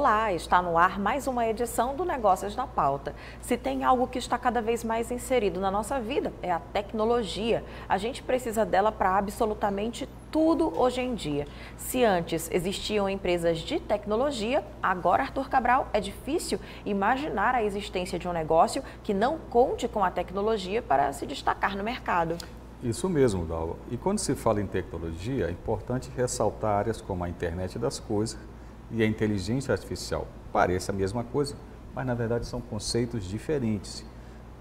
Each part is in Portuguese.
Olá, está no ar mais uma edição do Negócios na Pauta. Se tem algo que está cada vez mais inserido na nossa vida, é a tecnologia. A gente precisa dela para absolutamente tudo hoje em dia. Se antes existiam empresas de tecnologia, agora, Arthur Cabral, é difícil imaginar a existência de um negócio que não conte com a tecnologia para se destacar no mercado. Isso mesmo, Dalva. E quando se fala em tecnologia, é importante ressaltar áreas como a internet das coisas e a inteligência artificial. Parece a mesma coisa, mas na verdade são conceitos diferentes,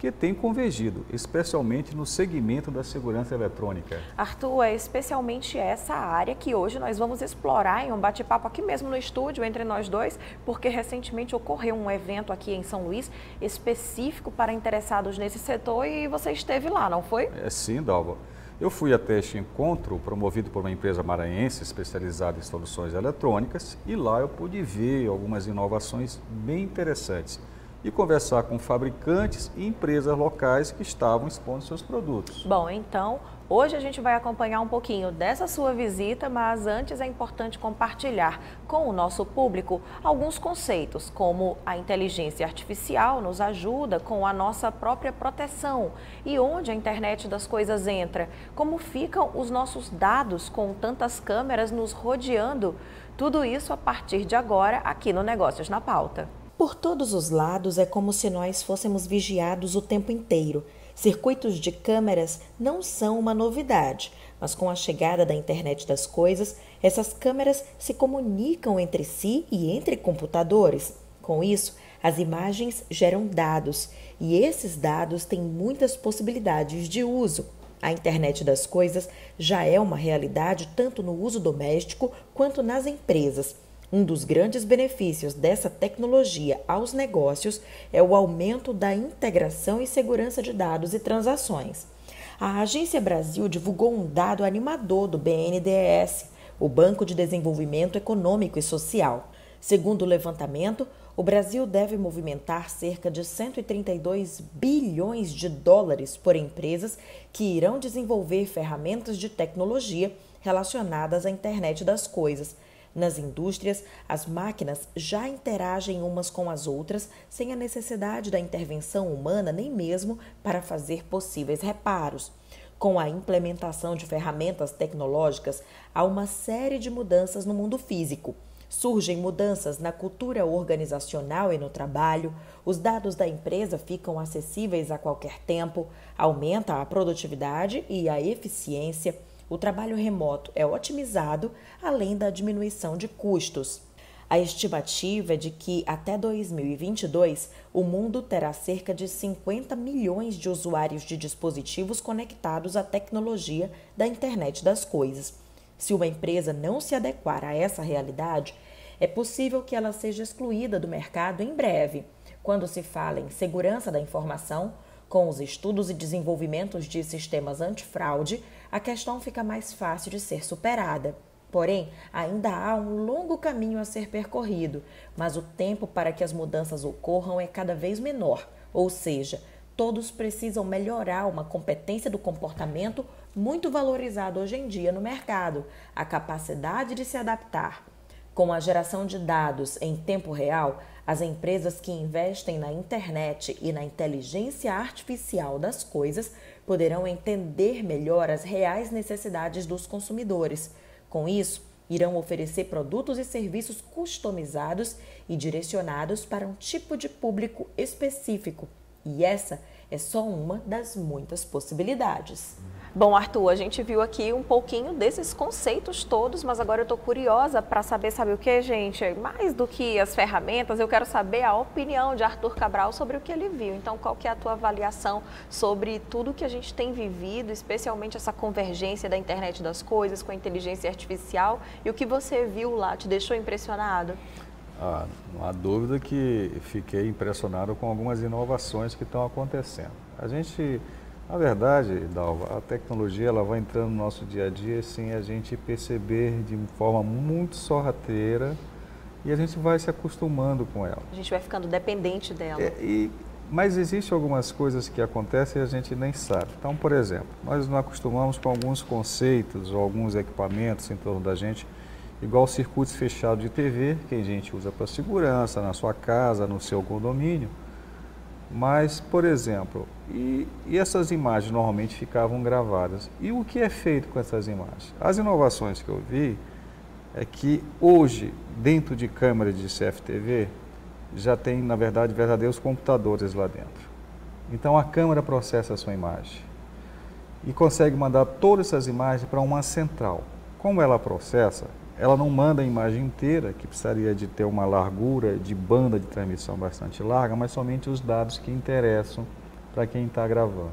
que têm convergido, especialmente no segmento da segurança eletrônica. Arthur, é especialmente essa área que hoje nós vamos explorar em um bate-papo aqui mesmo no estúdio, entre nós dois, porque recentemente ocorreu um evento aqui em São Luís específico para interessados nesse setor e você esteve lá, não foi? Sim, Dalva. Eu fui até este encontro promovido por uma empresa maranhense especializada em soluções eletrônicas e lá eu pude ver algumas inovações bem interessantes e conversar com fabricantes e empresas locais que estavam expondo seus produtos. Bom, então, hoje a gente vai acompanhar um pouquinho dessa sua visita, mas antes é importante compartilhar com o nosso público alguns conceitos, como a inteligência artificial nos ajuda com a nossa própria proteção e onde a internet das coisas entra, como ficam os nossos dados com tantas câmeras nos rodeando, tudo isso a partir de agora aqui no Negócios na Pauta. Por todos os lados é como se nós fôssemos vigiados o tempo inteiro. Circuitos de câmeras não são uma novidade, mas com a chegada da internet das coisas, essas câmeras se comunicam entre si e entre computadores. Com isso, as imagens geram dados e esses dados têm muitas possibilidades de uso. A internet das coisas já é uma realidade tanto no uso doméstico quanto nas empresas. Um dos grandes benefícios dessa tecnologia aos negócios é o aumento da integração e segurança de dados e transações. A Agência Brasil divulgou um dado animador do BNDES, o Banco de Desenvolvimento Econômico e Social. Segundo o levantamento, o Brasil deve movimentar cerca de 132 bilhões de dólares por empresas que irão desenvolver ferramentas de tecnologia relacionadas à internet das coisas. Nas indústrias, as máquinas já interagem umas com as outras sem a necessidade da intervenção humana nem mesmo para fazer possíveis reparos. Com a implementação de ferramentas tecnológicas, há uma série de mudanças no mundo físico. Surgem mudanças na cultura organizacional e no trabalho, os dados da empresa ficam acessíveis a qualquer tempo, aumenta a produtividade e a eficiência. O trabalho remoto é otimizado, além da diminuição de custos. A estimativa é de que, até 2022, o mundo terá cerca de 50 milhões de usuários de dispositivos conectados à tecnologia da internet das coisas. Se uma empresa não se adequar a essa realidade, é possível que ela seja excluída do mercado em breve. Quando se fala em segurança da informação, com os estudos e desenvolvimentos de sistemas antifraude, a questão fica mais fácil de ser superada. Porém, ainda há um longo caminho a ser percorrido, mas o tempo para que as mudanças ocorram é cada vez menor, ou seja, todos precisam melhorar uma competência do comportamento muito valorizada hoje em dia no mercado, a capacidade de se adaptar. Com a geração de dados em tempo real, as empresas que investem na internet e na inteligência artificial das coisas poderão entender melhor as reais necessidades dos consumidores. Com isso, irão oferecer produtos e serviços customizados e direcionados para um tipo de público específico. E essa é só uma das muitas possibilidades. Bom, Arthur, a gente viu aqui um pouquinho desses conceitos todos, mas agora eu estou curiosa para saber, sabe o que, gente? Mais do que as ferramentas, eu quero saber a opinião de Arthur Cabral sobre o que ele viu. Então, qual que é a tua avaliação sobre tudo que a gente tem vivido, especialmente essa convergência da internet das coisas com a inteligência artificial, e o que você viu lá te deixou impressionado? Não há dúvida que fiquei impressionado com algumas inovações que estão acontecendo. Na verdade, Dalva, a tecnologia ela vai entrando no nosso dia a dia sem a gente perceber de forma muito sorrateira e a gente vai se acostumando com ela. A gente vai ficando dependente dela. Mas existem algumas coisas que acontecem e a gente nem sabe. Então, por exemplo, nós nos acostumamos com alguns conceitos ou alguns equipamentos em torno da gente igual circuitos fechados de TV, que a gente usa para segurança, na sua casa, no seu condomínio. Mas, por exemplo, e essas imagens normalmente ficavam gravadas. E o que é feito com essas imagens? As inovações que eu vi é que hoje, dentro de câmeras de CFTV, já tem, na verdade, verdadeiros computadores lá dentro. Então a câmera processa a sua imagem e consegue mandar todas essas imagens para uma central. Como ela processa, ela não manda a imagem inteira, que precisaria de ter uma largura de banda de transmissão bastante larga, mas somente os dados que interessam para quem está gravando.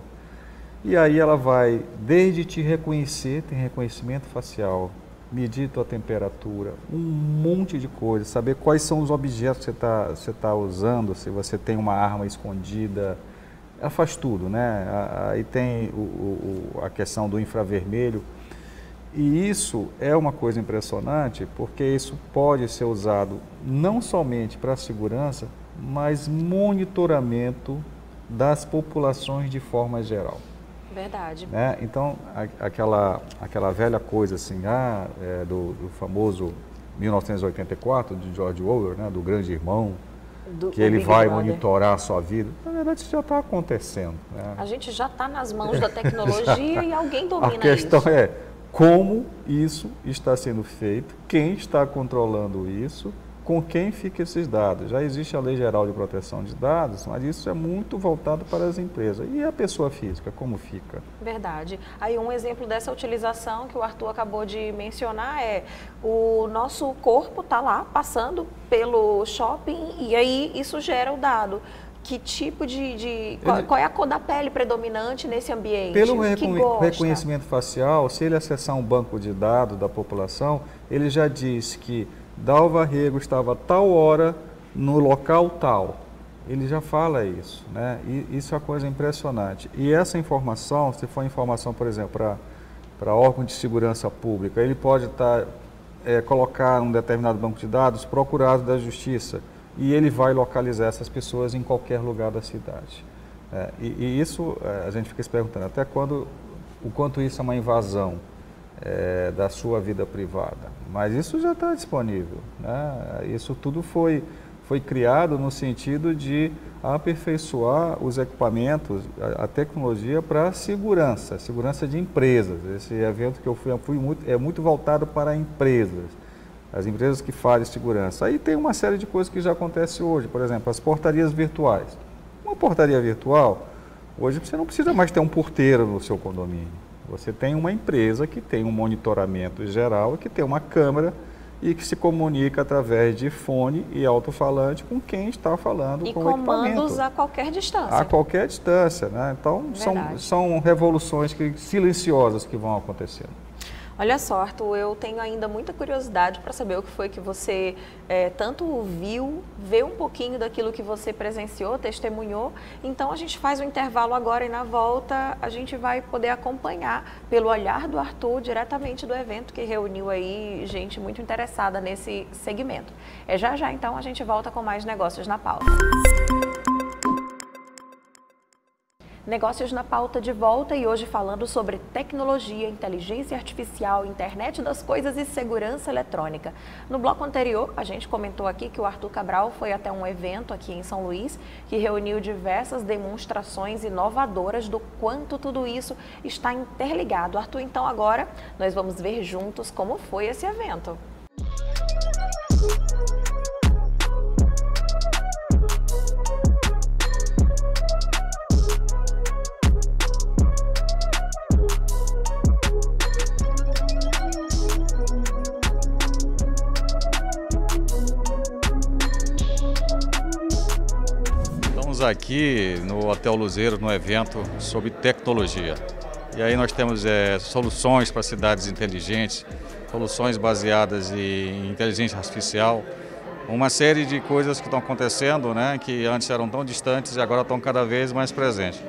E aí ela vai desde te reconhecer, tem reconhecimento facial, medir tua temperatura, um monte de coisas, saber quais são os objetos que você tá usando, se você tem uma arma escondida, ela faz tudo, né? Aí tem a questão do infravermelho, e isso é uma coisa impressionante, porque isso pode ser usado não somente para segurança, mas monitoramento das populações de forma geral. Verdade. Né? Então, aquela velha coisa assim, do famoso 1984, de George Orwell, né? Do grande irmão, que ele vai monitorar a sua vida. Na verdade, isso já está acontecendo. Né? A gente já está nas mãos da tecnologia e alguém domina isso. A questão é como isso está sendo feito, quem está controlando isso, com quem ficam esses dados. Já existe a Lei Geral de Proteção de Dados, mas isso é muito voltado para as empresas. E a pessoa física, como fica? Verdade. Aí um exemplo dessa utilização que o Arthur acabou de mencionar é o nosso corpo está lá passando pelo shopping e aí isso gera o dado. Que tipo qual é a cor da pele predominante nesse ambiente? Pelo reconhecimento facial, se ele acessar um banco de dados da população, ele já diz que Dalva Rego estava tal hora no local tal. Ele já fala isso, né? E isso é uma coisa impressionante. E essa informação, se for informação, por exemplo, para órgão de segurança pública, ele pode colocar um determinado banco de dados procurado da Justiça e ele vai localizar essas pessoas em qualquer lugar da cidade. E isso a gente fica se perguntando até o quanto isso é uma invasão da sua vida privada. Mas isso já está disponível, né? Isso tudo foi criado no sentido de aperfeiçoar os equipamentos, a tecnologia para segurança de empresas. Esse evento que eu fui é muito voltado para empresas, as empresas que fazem segurança. Aí tem uma série de coisas que já acontece hoje, por exemplo, as portarias virtuais. Uma portaria virtual, hoje você não precisa mais ter um porteiro no seu condomínio. Você tem uma empresa que tem um monitoramento geral, que tem uma câmera e que se comunica através de fone e alto-falante com quem está falando com o equipamento. E comandos a qualquer distância. A qualquer distância, né? Então, são revoluções silenciosas que vão acontecendo. Olha só, Arthur, eu tenho ainda muita curiosidade para saber o que foi que você tanto vê um pouquinho daquilo que você presenciou, testemunhou. Então a gente faz um intervalo agora e na volta a gente vai poder acompanhar pelo olhar do Arthur diretamente do evento que reuniu aí gente muito interessada nesse segmento. Já então a gente volta com mais Negócios na Pauta. Negócios na Pauta de volta e hoje falando sobre tecnologia, inteligência artificial, internet das coisas e segurança eletrônica. No bloco anterior, a gente comentou aqui que o Arthur Cabral foi até um evento aqui em São Luís que reuniu diversas demonstrações inovadoras do quanto tudo isso está interligado. Arthur, então agora nós vamos ver juntos como foi esse evento. Aqui no Hotel Luzeiro, no evento sobre tecnologia. E aí nós temos soluções para cidades inteligentes, soluções baseadas em inteligência artificial, uma série de coisas que estão acontecendo, né, que antes eram tão distantes e agora estão cada vez mais presentes.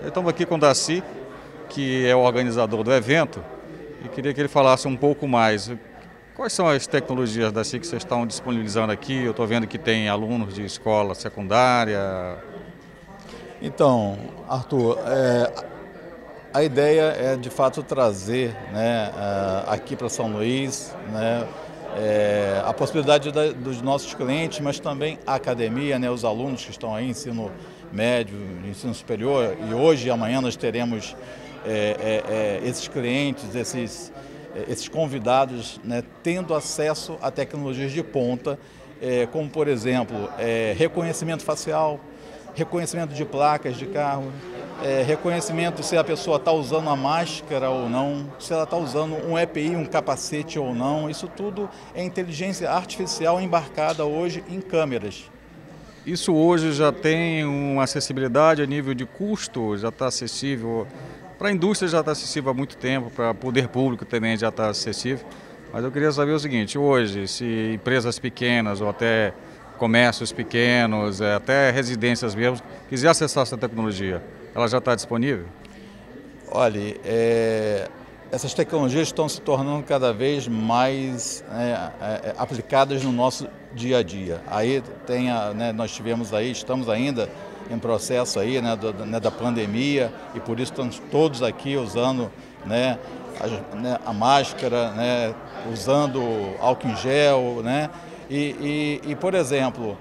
Estamos aqui com o Daci, que é o organizador do evento, e queria que ele falasse um pouco mais. Quais são as tecnologias da SIC que vocês estão disponibilizando aqui? Eu estou vendo que tem alunos de escola secundária. Então, Arthur, a ideia é de fato trazer, né, aqui para São Luís, né, a possibilidade dos nossos clientes, mas também a academia, né, os alunos que estão aí, ensino médio, ensino superior, e hoje e amanhã nós teremos esses clientes, esses convidados, né, tendo acesso a tecnologias de ponta, como por exemplo, reconhecimento facial, reconhecimento de placas de carro, reconhecimento se a pessoa está usando a máscara ou não, se ela está usando um EPI, um capacete ou não. Isso tudo é inteligência artificial embarcada hoje em câmeras. Isso hoje já tem uma acessibilidade a nível de custo, já está acessível, para a indústria já está acessível há muito tempo, para o poder público também já está acessível. Mas eu queria saber o seguinte, hoje, se empresas pequenas ou até comércios pequenos, até residências mesmo, quiser acessar essa tecnologia, ela já está disponível? Olha, essas tecnologias estão se tornando cada vez mais aplicadas no nosso dia a dia. Aí tem nós tivemos aí, estamos ainda em processo aí, da pandemia, e por isso estamos todos aqui usando a máscara, usando álcool em gel, e por exemplo,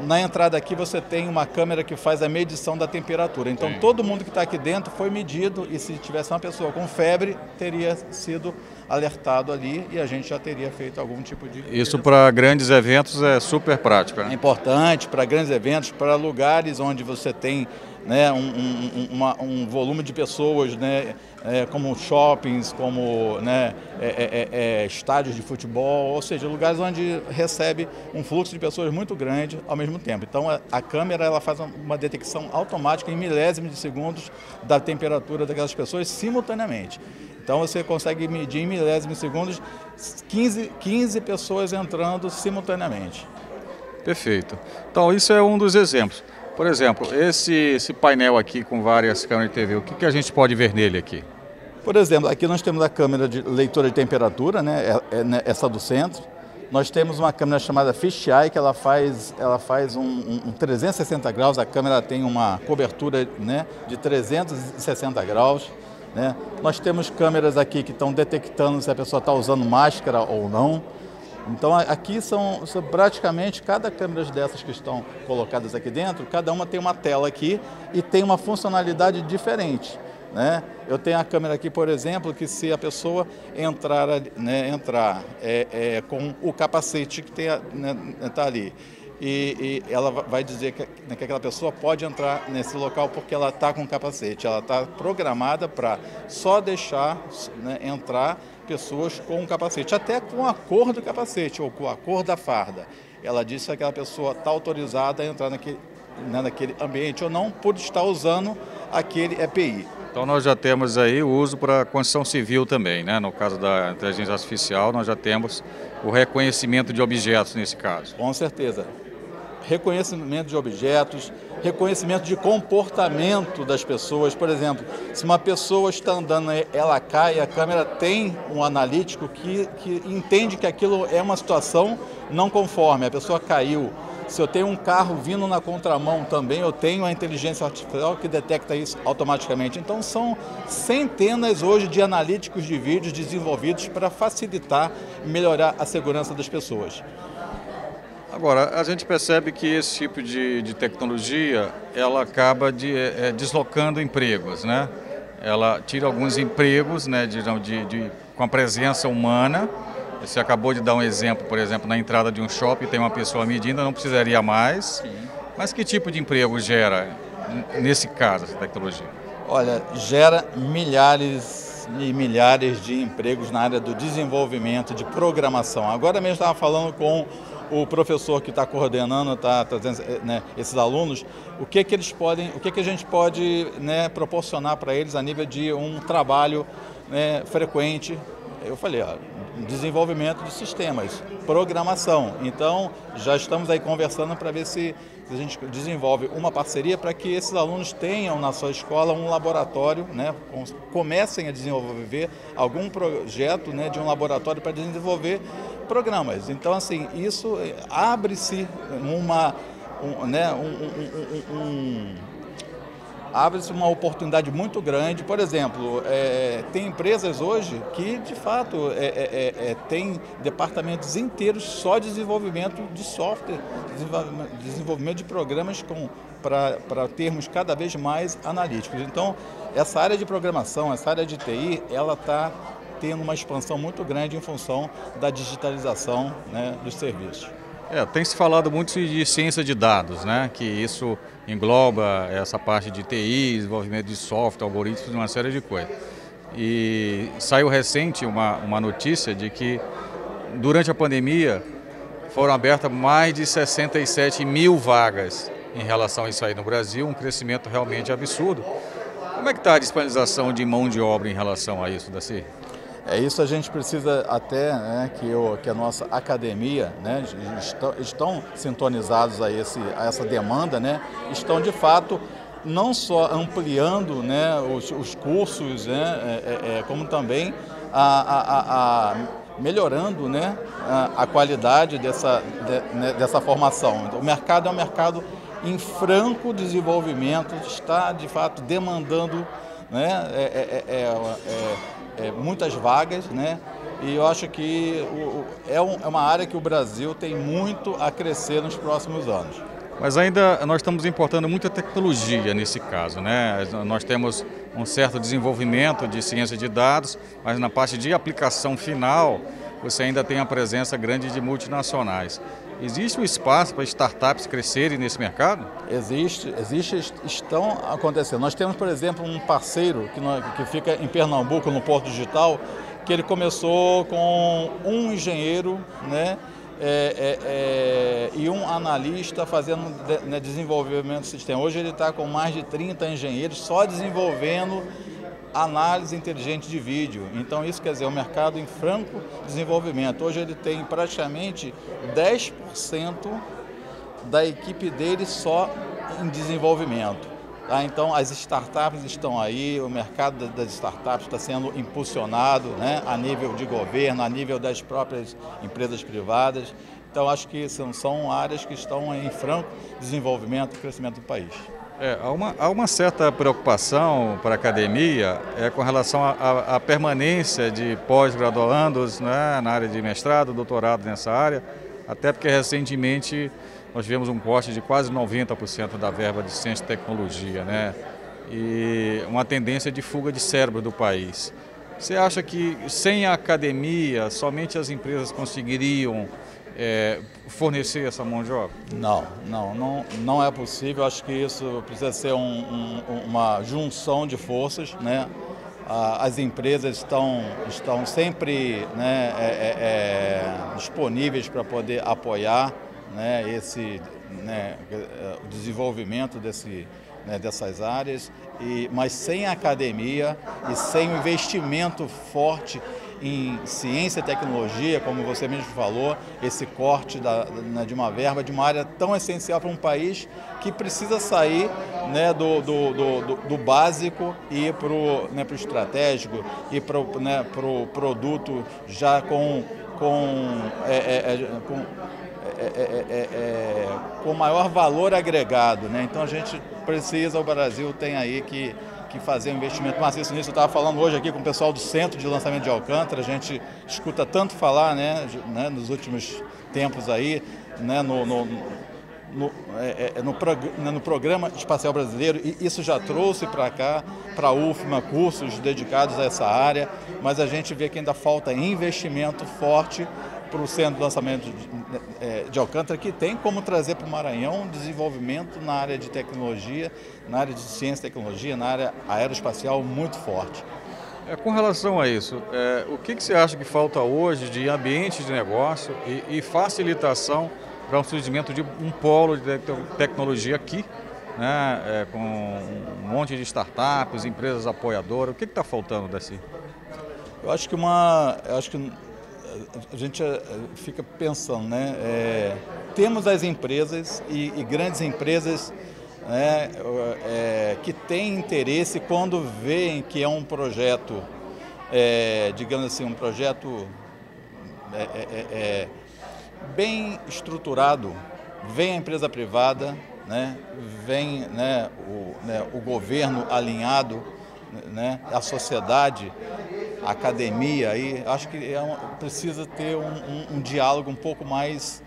na entrada aqui você tem uma câmera que faz a medição da temperatura. Então todo mundo que está aqui dentro foi medido, e se tivesse uma pessoa com febre, teria sido alertado ali e a gente já teria feito algum tipo de... Isso para grandes eventos é super prático, né? É importante para grandes eventos, para lugares onde você tem um volume de pessoas, como shoppings, como estádios de futebol, ou seja, lugares onde recebe um fluxo de pessoas muito grande ao mesmo tempo. Então a câmera ela faz uma detecção automática em milésimos de segundos da temperatura daquelas pessoas simultaneamente. Então você consegue medir em milésimos de segundos 15 pessoas entrando simultaneamente. Perfeito. Então isso é um dos exemplos. Por exemplo, esse painel aqui com várias câmeras de TV, o que a gente pode ver nele aqui? Por exemplo, aqui nós temos a câmera de leitura de temperatura, essa do centro. Nós temos uma câmera chamada Fisheye, que ela faz um 360 graus, a câmera tem uma cobertura de 360 graus. Nós temos câmeras aqui que estão detectando se a pessoa está usando máscara ou não. Então aqui são praticamente, cada câmera dessas que estão colocadas aqui dentro, cada uma tem uma tela aqui e tem uma funcionalidade diferente. Eu tenho a câmera aqui, por exemplo, que se a pessoa entrar com o capacete que está ali, e ela vai dizer que aquela pessoa pode entrar nesse local porque ela está com capacete. Ela está programada para só deixar entrar pessoas com um capacete, até com a cor do capacete ou com a cor da farda. Ela diz se aquela pessoa está autorizada a entrar naquele ambiente ou não, por estar usando aquele EPI. Então nós já temos aí o uso para a construção civil também, No caso da inteligência artificial, nós já temos o reconhecimento de objetos nesse caso. Com certeza. Reconhecimento de objetos, reconhecimento de comportamento das pessoas. Por exemplo, se uma pessoa está andando, ela cai, a câmera tem um analítico que entende que aquilo é uma situação não conforme, a pessoa caiu. Se eu tenho um carro vindo na contramão também, eu tenho a inteligência artificial que detecta isso automaticamente. Então são centenas hoje de analíticos de vídeos desenvolvidos para facilitar e melhorar a segurança das pessoas. Agora, a gente percebe que esse tipo de tecnologia, ela acaba deslocando empregos, Ela tira alguns empregos, com a presença humana. Você acabou de dar um exemplo, por exemplo, na entrada de um shopping, tem uma pessoa medindo, não precisaria mais. Sim. Mas que tipo de emprego gera, nesse caso, essa tecnologia? Olha, gera milhares e milhares de empregos na área do desenvolvimento, de programação. Agora mesmo estava falando com o professor que está coordenando, está trazendo esses alunos, o que a gente pode proporcionar para eles a nível de um trabalho frequente. Eu falei, desenvolvimento de sistemas, programação. Então, já estamos aí conversando para ver se a gente desenvolve uma parceria para que esses alunos tenham na sua escola um laboratório, comecem a desenvolver algum projeto de um laboratório para desenvolver programas. Então, assim, isso abre-se uma oportunidade muito grande. Por exemplo, tem empresas hoje que, de fato, tem departamentos inteiros só de desenvolvimento de software, desenvolvimento de programas para termos cada vez mais analíticos. Então, essa área de programação, essa área de TI, ela está tendo uma expansão muito grande em função da digitalização, né, dos serviços. Tem se falado muito de ciência de dados, né? Que isso engloba essa parte de TI, desenvolvimento de software, algoritmos, uma série de coisas. E saiu recente uma notícia de que durante a pandemia foram abertas mais de 67 mil vagas em relação a isso aí no Brasil, um crescimento realmente absurdo. Como é que está a disponibilização de mão de obra em relação a isso, Daci? Isso a gente precisa até, né, que a nossa academia, né, estão sintonizados a essa demanda, né, estão de fato não só ampliando, né, os cursos, né, como também melhorando, né, a qualidade dessa formação. Então, o mercado é um mercado em franco desenvolvimento, está de fato demandando, né, muitas vagas, né? E eu acho que é uma área que o Brasil tem muito a crescer nos próximos anos. Mas ainda nós estamos importando muita tecnologia nesse caso, né? Nós temos um certo desenvolvimento de ciência de dados, mas na parte de aplicação final você ainda tem a presença grande de multinacionais. Existe um espaço para startups crescerem nesse mercado? Existe, estão acontecendo. Nós temos, por exemplo, um parceiro que fica em Pernambuco, no Porto Digital, que ele começou com um engenheiro, né, e um analista fazendo, né, desenvolvimento do sistema. Hoje ele está com mais de 30 engenheiros só desenvolvendo análise inteligente de vídeo. Então isso quer dizer, o mercado em franco desenvolvimento. Hoje ele tem praticamente 10% da equipe dele só em desenvolvimento. Tá? Então as startups estão aí, o mercado das startups está sendo impulsionado, né, a nível de governo, a nível das próprias empresas privadas. Então acho que são áreas que estão em franco desenvolvimento e crescimento do país. Há uma certa preocupação para a academia com relação à permanência de pós-graduandos, né, na área de mestrado, doutorado nessa área, até porque recentemente nós tivemos um corte de quase 90% da verba de ciência e tecnologia, né, e uma tendência de fuga de cérebro do país. Você acha que sem a academia somente as empresas conseguiriam fornecer essa mão de obra? Não é possível. Acho que isso precisa ser uma junção de forças, né? As empresas estão sempre, né, disponíveis para poder apoiar, né, o desenvolvimento dessas áreas, mas sem a academia e sem o investimento forte em ciência e tecnologia, como você mesmo falou, esse corte de uma verba de uma área tão essencial para um país que precisa sair, né, do básico e ir para o estratégico, e para o produto já com maior valor agregado, né? Então a gente precisa, o Brasil tem aí que fazer um investimento maciço nisso. Eu estava falando hoje aqui com o pessoal do Centro de Lançamento de Alcântara, a gente escuta tanto falar, né, nos últimos tempos aí, né, no Programa Espacial Brasileiro, e isso já trouxe para cá, para a UFMA, cursos dedicados a essa área, mas a gente vê que ainda falta investimento forte para o Centro de Lançamento de Alcântara, que tem como trazer para o Maranhão desenvolvimento na área de tecnologia, na área de ciência e tecnologia, na área aeroespacial muito forte. Com relação a isso, o que você acha que falta hoje de ambiente de negócio e facilitação para o surgimento de um polo de tecnologia aqui, né, com um monte de startups, empresas apoiadoras? O que está faltando, Daci? Eu acho que a gente fica pensando, né? Temos as empresas e grandes empresas, né, que têm interesse quando veem que é um projeto, digamos assim, um projeto bem estruturado, vem a empresa privada, né, vem, né, o governo alinhado, né, a sociedade, a academia, aí acho que precisa ter um diálogo um pouco mais,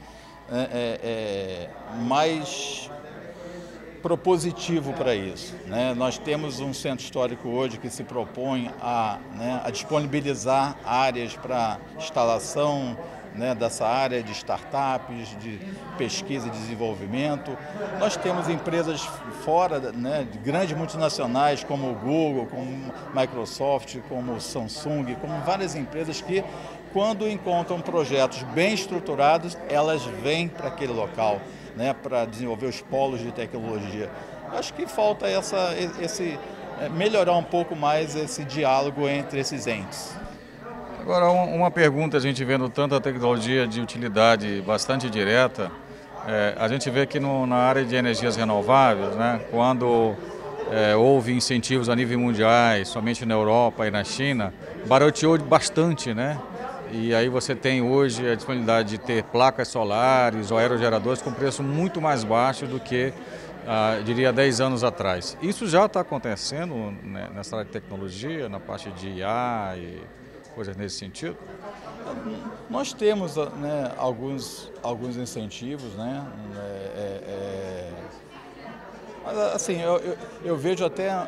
mais propositivo para isso, né? Nós temos um centro histórico hoje que se propõe a disponibilizar áreas para instalação, né, dessa área de startups, de pesquisa e desenvolvimento. Nós temos empresas fora, né, de grandes multinacionais como o Google, como a Microsoft, como o Samsung, como várias empresas que, quando encontram projetos bem estruturados, elas vêm para aquele local, né, para desenvolver os polos de tecnologia. Acho que falta melhorar um pouco mais esse diálogo entre esses entes. Agora, uma pergunta, a gente vendo tanta tecnologia de utilidade bastante direta, a gente vê que na área de energias renováveis, né, quando houve incentivos a nível mundial, somente na Europa e na China, barateou bastante, né? E aí você tem hoje a disponibilidade de ter placas solares ou aerogeradores com preço muito mais baixo do que, diria, 10 anos atrás. Isso já está acontecendo, né, nessa área de tecnologia, na parte de IA e coisas nesse sentido? Nós temos, né, alguns incentivos, né? Mas assim, eu vejo até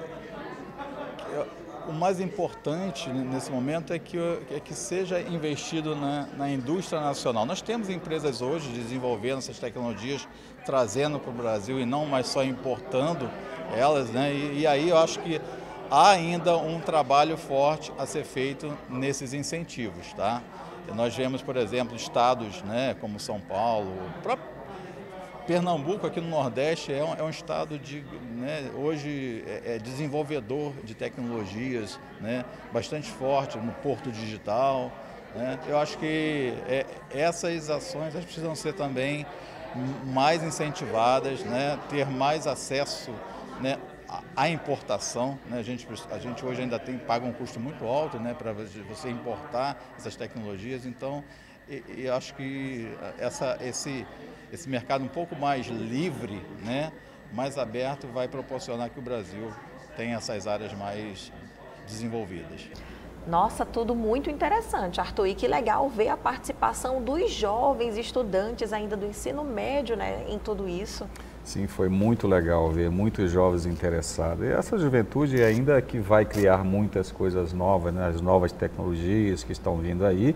o mais importante nesse momento é que seja investido na indústria nacional. Nós temos empresas hoje desenvolvendo essas tecnologias, trazendo para o Brasil e não mais só importando elas, né? E aí eu acho que há ainda um trabalho forte a ser feito nesses incentivos, tá? Nós vemos, por exemplo, estados, né, como São Paulo, Pernambuco, aqui no Nordeste, é um estado né, hoje desenvolvedor de tecnologias, né, bastante forte no Porto Digital, né? Eu acho que essas ações precisam ser também mais incentivadas, né, ter mais acesso, né, à importação, né? A gente hoje ainda paga um custo muito alto, né, para você importar essas tecnologias. Então, eu acho que esse mercado um pouco mais livre, né, mais aberto, vai proporcionar que o Brasil tenha essas áreas mais desenvolvidas. Nossa, tudo muito interessante, Arthur, e que legal ver a participação dos jovens estudantes ainda do ensino médio, né, em tudo isso. Sim, foi muito legal ver muitos jovens interessados. E essa juventude ainda que vai criar muitas coisas novas, né, as novas tecnologias que estão vindo aí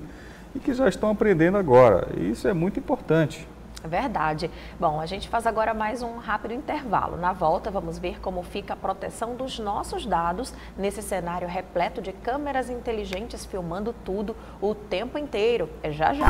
e que já estão aprendendo agora. E isso é muito importante. Verdade. Bom, a gente faz agora mais um rápido intervalo. Na volta, vamos ver como fica a proteção dos nossos dados nesse cenário repleto de câmeras inteligentes filmando tudo o tempo inteiro. É já já.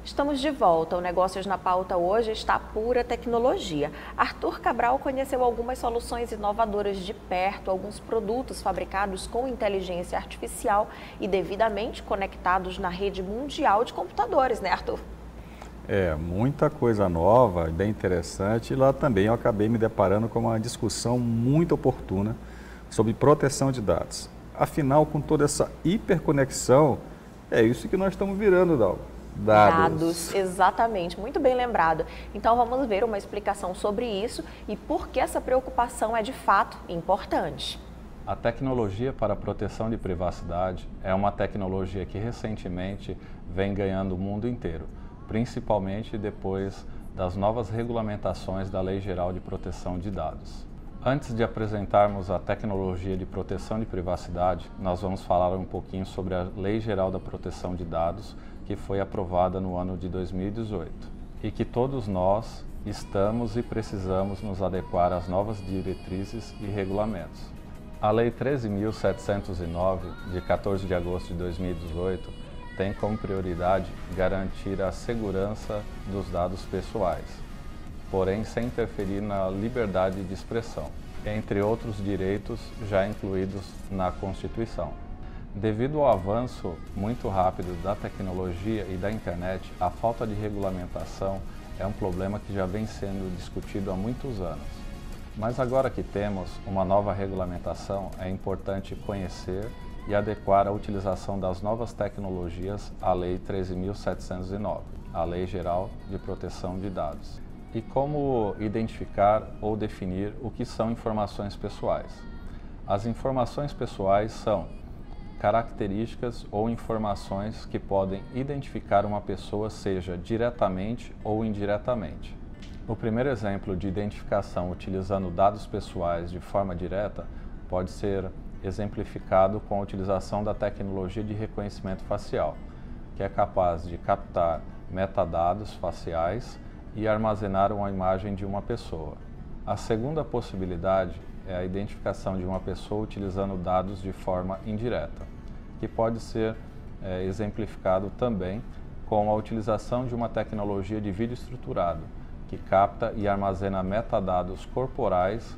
Estamos de volta. O Negócios na Pauta hoje está pura tecnologia. Arthur Cabral conheceu algumas soluções inovadoras de perto, alguns produtos fabricados com inteligência artificial e devidamente conectados na rede mundial de computadores, né, Arthur? Muita coisa nova, bem interessante. E lá também eu acabei me deparando com uma discussão muito oportuna sobre proteção de dados. Afinal, com toda essa hiperconexão, é isso que nós estamos virando, Dalva. Dados, exatamente, muito bem lembrado. Então vamos ver uma explicação sobre isso e por que essa preocupação é de fato importante. A tecnologia para a proteção de privacidade é uma tecnologia que recentemente vem ganhando o mundo inteiro, principalmente depois das novas regulamentações da Lei Geral de Proteção de Dados. Antes de apresentarmos a tecnologia de proteção de privacidade, nós vamos falar um pouquinho sobre a Lei Geral da Proteção de Dados, que foi aprovada no ano de 2018 e que todos nós estamos e precisamos nos adequar às novas diretrizes e regulamentos. A Lei 13.709, de 14 de agosto de 2018, tem como prioridade garantir a segurança dos dados pessoais, porém sem interferir na liberdade de expressão, entre outros direitos já incluídos na Constituição. Devido ao avanço muito rápido da tecnologia e da internet, a falta de regulamentação é um problema que já vem sendo discutido há muitos anos. Mas agora que temos uma nova regulamentação, é importante conhecer e adequar a utilização das novas tecnologias à Lei 13.709. a Lei Geral de Proteção de Dados. E como identificar ou definir o que são informações pessoais? As informações pessoais são características ou informações que podem identificar uma pessoa, seja diretamente ou indiretamente. O primeiro exemplo de identificação utilizando dados pessoais de forma direta pode ser exemplificado com a utilização da tecnologia de reconhecimento facial, que é capaz de captar metadados faciais e armazenar uma imagem de uma pessoa. A segunda possibilidade é a identificação de uma pessoa utilizando dados de forma indireta, que pode ser exemplificado também com a utilização de uma tecnologia de vídeo estruturado, que capta e armazena metadados corporais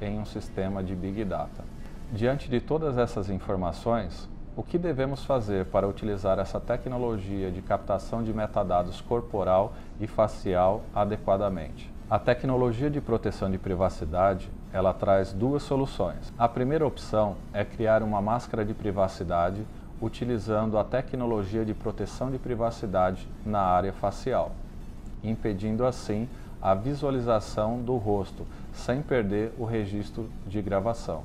em um sistema de Big Data. Diante de todas essas informações, o que devemos fazer para utilizar essa tecnologia de captação de metadados corporal e facial adequadamente? A tecnologia de proteção de privacidade, ela traz duas soluções. A primeira opção é criar uma máscara de privacidade utilizando a tecnologia de proteção de privacidade na área facial, impedindo assim a visualização do rosto, sem perder o registro de gravação.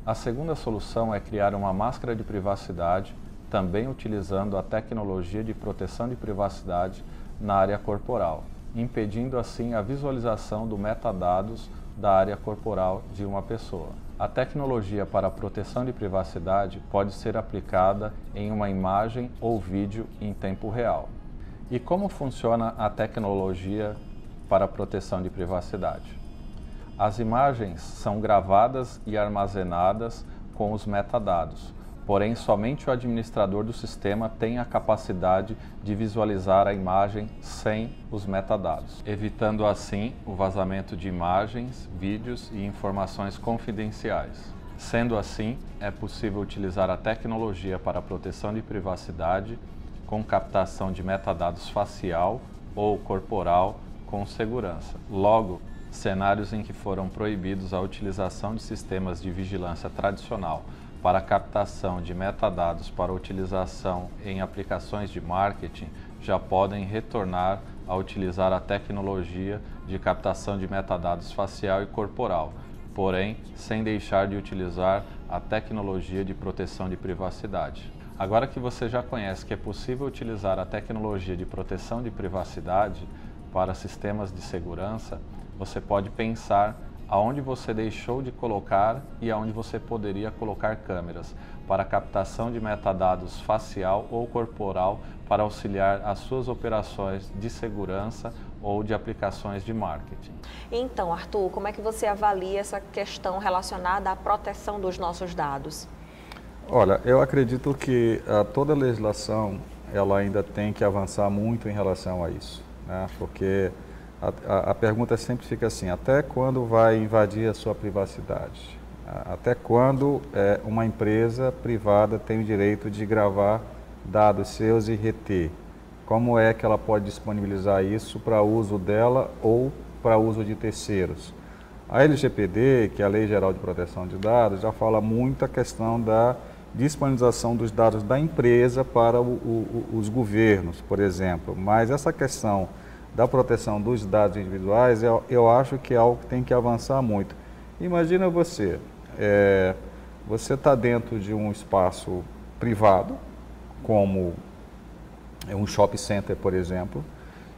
A segunda solução é criar uma máscara de privacidade, também utilizando a tecnologia de proteção de privacidade na área corporal, impedindo assim a visualização do metadados da área corporal de uma pessoa. A tecnologia para a proteção de privacidade pode ser aplicada em uma imagem ou vídeo em tempo real. E como funciona a tecnologia para a proteção de privacidade? As imagens são gravadas e armazenadas com os metadados, porém somente o administrador do sistema tem a capacidade de visualizar a imagem sem os metadados, evitando assim o vazamento de imagens, vídeos e informações confidenciais. Sendo assim, é possível utilizar a tecnologia para a proteção de privacidade com captação de metadados facial ou corporal com segurança. Logo, cenários em que foram proibidos a utilização de sistemas de vigilância tradicional para a captação de metadados para utilização em aplicações de marketing já podem retornar a utilizar a tecnologia de captação de metadados facial e corporal, porém sem deixar de utilizar a tecnologia de proteção de privacidade. Agora que você já conhece que é possível utilizar a tecnologia de proteção de privacidade para sistemas de segurança, você pode pensar aonde você deixou de colocar e aonde você poderia colocar câmeras para captação de metadados facial ou corporal para auxiliar as suas operações de segurança ou de aplicações de marketing. Então, Arthur, como é que você avalia essa questão relacionada à proteção dos nossos dados? Olha, eu acredito que toda a legislação ela ainda tem que avançar muito em relação a isso, né? Porque a pergunta sempre fica assim: até quando vai invadir a sua privacidade? Até quando uma empresa privada tem o direito de gravar dados seus e reter? Como é que ela pode disponibilizar isso para uso dela ou para uso de terceiros? A LGPD, que é a Lei Geral de Proteção de Dados, já fala muito a questão da disponibilização dos dados da empresa para os governos, por exemplo. Mas essa questão da proteção dos dados individuais, eu acho que é algo que tem que avançar muito. Imagina você está dentro de um espaço privado, como um shopping center, por exemplo,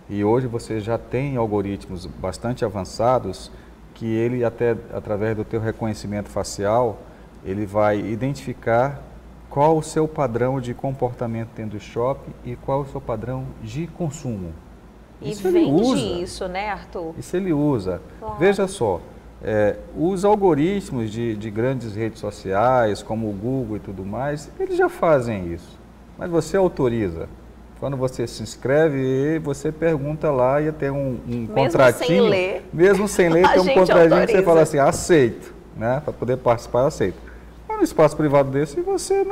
e hoje você já tem algoritmos bastante avançados que ele, até através do teu reconhecimento facial, ele vai identificar qual o seu padrão de comportamento dentro do shopping e qual o seu padrão de consumo. E isso ele vende usa. isso, né, Arthur? Isso ele usa. Claro. Veja só, os algoritmos de grandes redes sociais, como o Google e tudo mais, eles já fazem isso. Mas você autoriza. Quando você se inscreve, você pergunta lá e tem um contratinho. Mesmo sem ler, tem um contratinho que você fala assim, aceito, né? Para poder participar, eu aceito. Mas no espaço privado desse, você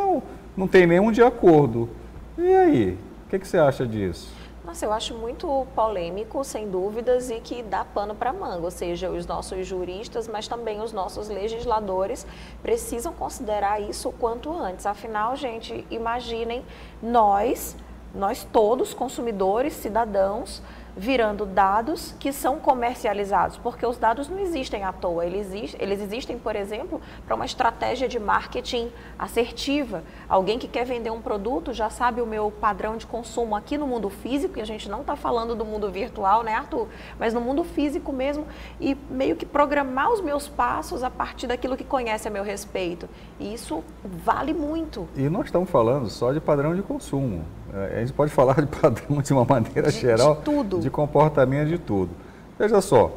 não tem nenhum de acordo. E aí? O que você acha disso? Nossa, eu acho muito polêmico, sem dúvidas, e que dá pano para manga, ou seja, os nossos juristas, mas também os nossos legisladores precisam considerar isso o quanto antes. Afinal, gente, imaginem nós, nós todos, consumidores, cidadãos, virando dados que são comercializados, porque os dados não existem à toa, eles existem, por exemplo, para uma estratégia de marketing assertiva. Alguém que quer vender um produto já sabe o meu padrão de consumo aqui no mundo físico, e a gente não está falando do mundo virtual, né, Arthur? Mas no mundo físico mesmo, e meio que programar os meus passos a partir daquilo que conhece a meu respeito. E isso vale muito. E nós estamos falando só de padrão de consumo. A gente pode falar de padrão de uma maneira geral, de tudo. De comportamento, de tudo. Veja só,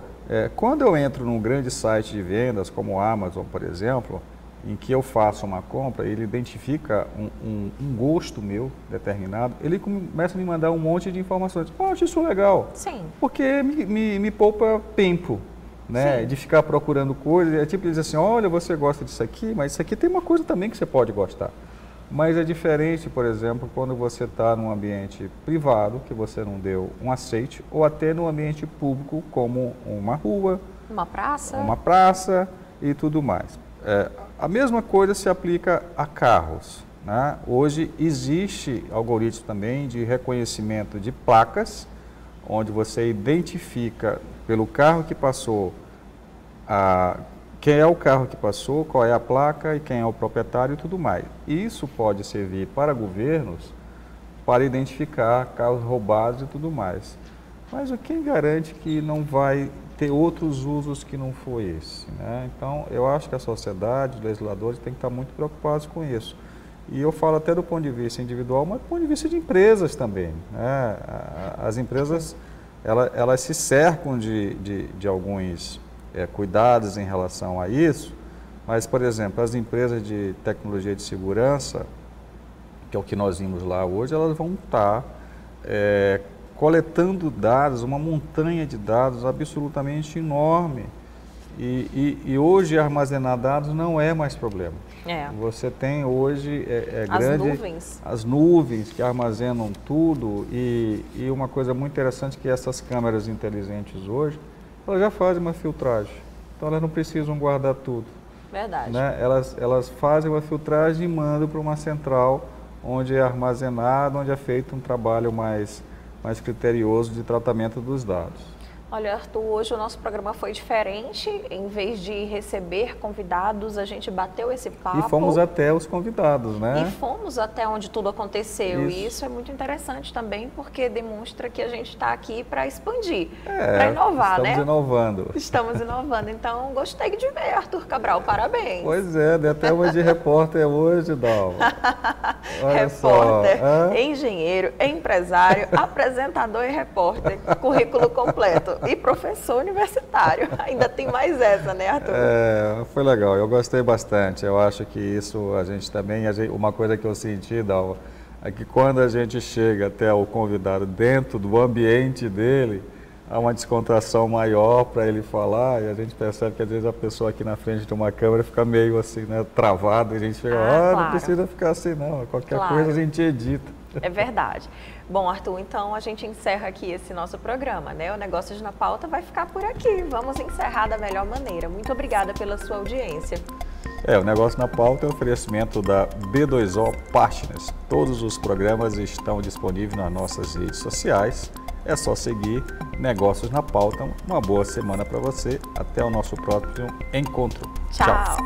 quando eu entro num grande site de vendas, como o Amazon, por exemplo, em que eu faço uma compra, ele identifica um gosto meu determinado, ele começa a me mandar um monte de informações. Eu acho isso legal. Sim. Porque me poupa tempo, né? De ficar procurando coisas. É tipo dizer assim, olha, você gosta disso aqui, mas isso aqui tem uma coisa também que você pode gostar. Mas é diferente, por exemplo, quando você está num ambiente privado, que você não deu um aceite, ou até no ambiente público, como uma rua, uma praça e tudo mais. A mesma coisa se aplica a carros, né? Hoje existe algoritmo também de reconhecimento de placas, onde você identifica pelo carro que passou quem é o carro que passou, qual é a placa e quem é o proprietário e tudo mais. Isso pode servir para governos para identificar carros roubados e tudo mais. Mas quem garante que não vai ter outros usos que não foi esse, né? Então, eu acho que a sociedade, os legisladores têm que estar muito preocupados com isso. E eu falo até do ponto de vista individual, mas do ponto de vista de empresas também, né? As empresas, elas se cercam de alguns cuidados em relação a isso, mas, por exemplo, as empresas de tecnologia de segurança, que é o que nós vimos lá hoje, elas vão estar coletando dados, uma montanha de dados absolutamente enorme. E hoje armazenar dados não é mais problema. Você tem hoje as nuvens que armazenam tudo, e uma coisa muito interessante que essas câmeras inteligentes hoje, elas já fazem uma filtragem, então elas não precisam guardar tudo. Verdade. Né? Elas fazem uma filtragem e mandam para uma central onde é armazenado, onde é feito um trabalho mais criterioso de tratamento dos dados. Olha, Arthur, hoje o nosso programa foi diferente. Em vez de receber convidados, a gente bateu esse papo. E fomos até os convidados, né? E fomos até onde tudo aconteceu. Isso. E isso é muito interessante também, porque demonstra que a gente está aqui para expandir, para inovar, né? Estamos inovando. Estamos inovando. Então, gostei de ver, Arthur Cabral. Parabéns. Pois é, deu até uma de repórter hoje, Dalva. Repórter, engenheiro, empresário, apresentador e repórter. Currículo completo. E professor universitário. Ainda tem mais essa, né, Arthur? Foi legal, eu gostei bastante. Eu acho que isso a gente também, uma coisa que eu senti, Dalva, é que quando a gente chega até o convidado dentro do ambiente dele, há uma descontração maior para ele falar, e a gente percebe que às vezes a pessoa aqui na frente de uma câmera fica meio assim, né, travada, e a gente fica, claro. Não precisa ficar assim não, qualquer coisa a gente edita. É verdade. Bom, Arthur, então a gente encerra aqui esse nosso programa, né? O Negócios na Pauta vai ficar por aqui. Vamos encerrar da melhor maneira. Muito obrigada pela sua audiência. O Negócio na Pauta é um oferecimento da B2O Partners. Todos os programas estão disponíveis nas nossas redes sociais. É só seguir Negócios na Pauta. Uma boa semana para você. Até o nosso próximo encontro. Tchau.